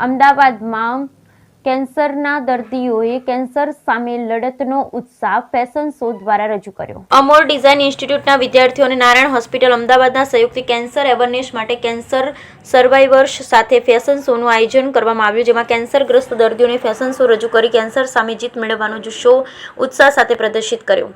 અમદાવાદમાં કેન્સરના દર્દીઓએ કેન્સર સામે લડતનો ઉત્સાહ ફેશન શો દ્વારા રજૂ કર્યો. અમોર ડિઝાઇન ઇન્સ્ટિટ્યૂટના વિદ્યાર્થીઓ અને નારાયણ હોસ્પિટલ અમદાવાદના સહયોગથી કેન્સર અવેરનેસ માટે કેન્સર સર્વાઇવર્સ સાથે ફેશન શોનું આયોજન કરવામાં આવ્યું, જેમાં કેન્સરગ્રસ્ત દર્દીઓને ફેશન શો રજૂ કરી કેન્સર સામે જીત મેળવવાનો શો ઉત્સાહ સાથે પ્રદર્શિત કર્યો.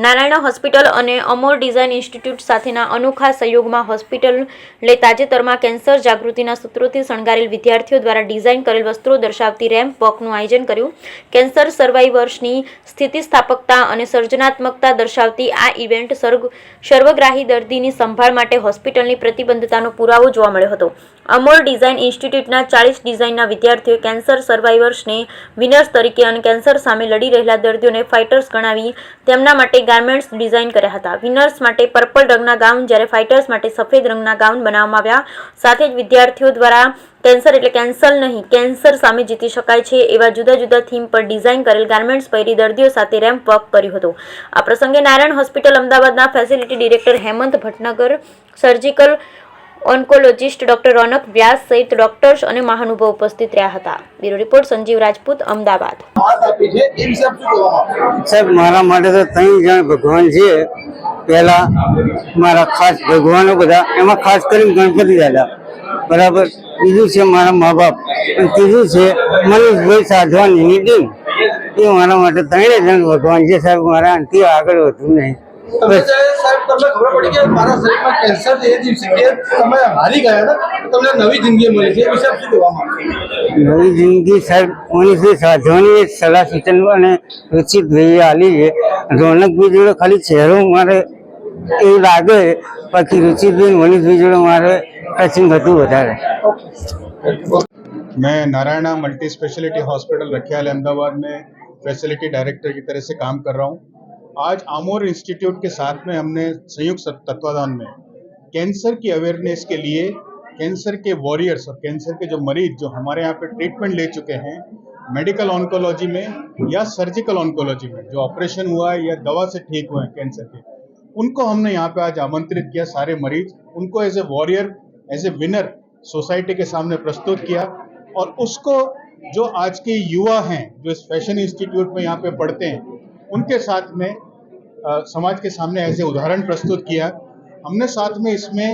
નારાયણ હોસ્પિટલ અને અમોર ડિઝાઇન ઇન્સ્ટિટ્યૂટ સાથેના અનોખા સહયોગમાં હોસ્પિટલે તાજેતરમાં કેન્સર જાગૃતિના સૂત્રોથી શણગારેલ વિદ્યાર્થીઓ દ્વારા ડિઝાઇન કરેલ વસ્ત્રો દર્શાવતી રેમ્પ વોકનું આયોજન કર્યું. કેન્સર સર્વાઇવર્સની સ્થિતિસ્થાપકતા અને સર્જનાત્મકતા દર્શાવતી આ ઇવેન્ટ સર્વગ્રાહી દર્દીની સંભાળ માટે હોસ્પિટલની પ્રતિબદ્ધતાનો પુરાવો જોવા મળ્યો હતો. અમોર ડિઝાઇન ઇન્સ્ટિટ્યૂટના 40 ડિઝાઇનના વિદ્યાર્થીઓએ કેન્સર સર્વાઇવર્સને વિનર્સ તરીકે અને કેન્સર સામે લડી રહેલા દર્દીઓને ફાઇટર્સ ગણાવી તેમના માટે ગાર્મેન્ટ્સ ડિઝાઇન કર્યા હતા. વિનર્સ માટે પર્પલ રંગના ગાઉન જ્યારે ફાઇટર્સ માટે સફેદ રંગના ગાઉન બનાવવામાં આવ્યા. સાથે જ વિદ્યાર્થીઓ દ્વારા કેન્સર એટલે કેન્સર નહીં, કેન્સર સામે જીતી શકાય છે એવા જુદા જુદા થીમ પર ડિઝાઇન કરેલ ગાર્મેન્ટ્સ પહેરી દર્દીઓ સાથે રેમ્પ વોક કર્યું હતું. આ પ્રસંગે નારાયણ હોસ્પિટલ અમદાવાદના facility director Hemant Bhatnagar, surgical oncologist doctor Ronak Vyas સહિત ડોક્ટર્સ અને મહાનુભાવો ઉપસ્થિત રહ્યા હતા. Bureau report Sanjeev Rajput, Ahmedabad. સાહેબ, મારા માટે તો 3 જણ ભગવાન છે. પહેલા મારા ખાસ ભગવાનો બધા, એમાં ખાસ કરીને ગણપતિ દાદા, બરાબર. બીજું છે મારા મા બાપ, અને ત્રીજું છે મનીષભાઈ સાધવાનીની ટીમ. એ મારા માટે 3 જણ ભગવાન છે સાહેબ. મારા આનાથી આગળ વધવું નહીં. તમને ખબર પડી કે મારા શરીરમાં કેન્સર છે, એ દિવસે કે તમે હારી ગયા હતા, તમને નવી જિંદગી મળી છે, એ વિશે શું કહેવા માંગો? નવી જિંદગી સાહેબ મનીષભાઈ સાધવાની સલાહ સૂચન અને રુચિતભાઈએ આલી છે. રોનકભાઈ જોડે ખાલી ચહેરો મારે એવું લાગે, બાકી રુચિતભાઈ મનીષભાઈ જોડે મારે ટચિંગ હતું વધારે. मैं Narayana multi speciality hospital Rakhial Ahmedabad में फैसिलिटी डायरेक्टर की तरह से काम कर रहा हूँ. आज आमोर इंस्टीट्यूट के साथ में हमने संयुक्त तत्वाधान में कैंसर की अवेयरनेस के लिए कैंसर के वॉरियर्स और कैंसर के जो मरीज जो हमारे यहाँ पे ट्रीटमेंट ले चुके हैं मेडिकल ऑन्कोलॉजी में या सर्जिकल ऑन्कोलॉजी में, जो ऑपरेशन हुआ है या दवा से ठीक हुए हैं कैंसर के, उनको हमने यहाँ पे आज आमंत्रित किया. सारे मरीज उनको as a warrior, as a winner society के सामने प्रस्तुत किया. और उसको जो आज के युवा हैं जो इस फैशन इंस्टीट्यूट में यहाँ पे पढ़ते हैं, उनके साथ में समाज के सामने ऐसे उदाहरण प्रस्तुत किया. हमने साथ में इसमें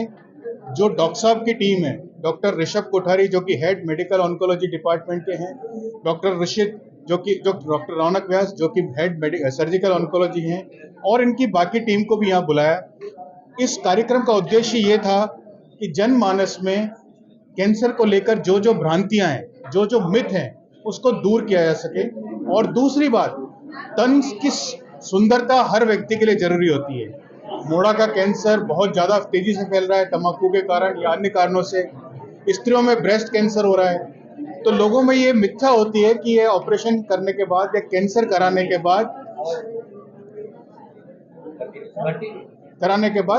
जो डॉक्टर साहब की टीम है, डॉक्टर ऋषभ कोठारी जो कि हेड मेडिकल ऑन्कोलॉजी डिपार्टमेंट के हैं, डॉक्टर ऋषित जो डॉक्टर रौनक व्यास जो कि हेड सर्जिकल ऑन्कोलॉजी हैं, और इनकी बाकी टीम को भी यहाँ बुलाया. इस कार्यक्रम का उद्देश्य ये था कि जनमानस में कैंसर को लेकर जो जो भ्रांतियां हैं, जो जो मिथ हैं, उसको दूर किया जा सके. और दूसरी बात, तन की सुंदरता हर व्यक्ति के लिए जरूरी होती है. मोड़ा का कैंसर बहुत ज़्यादा तेजी से फैल रहा है तंबाकू के कारण या अन्य कारणों से. स्त्रियों में ब्रेस्ट कैंसर हो रहा है. तो लोगों में ये मिथ्या होती है कि ये ऑपरेशन करने के बाद या कैंसर कराने के बाद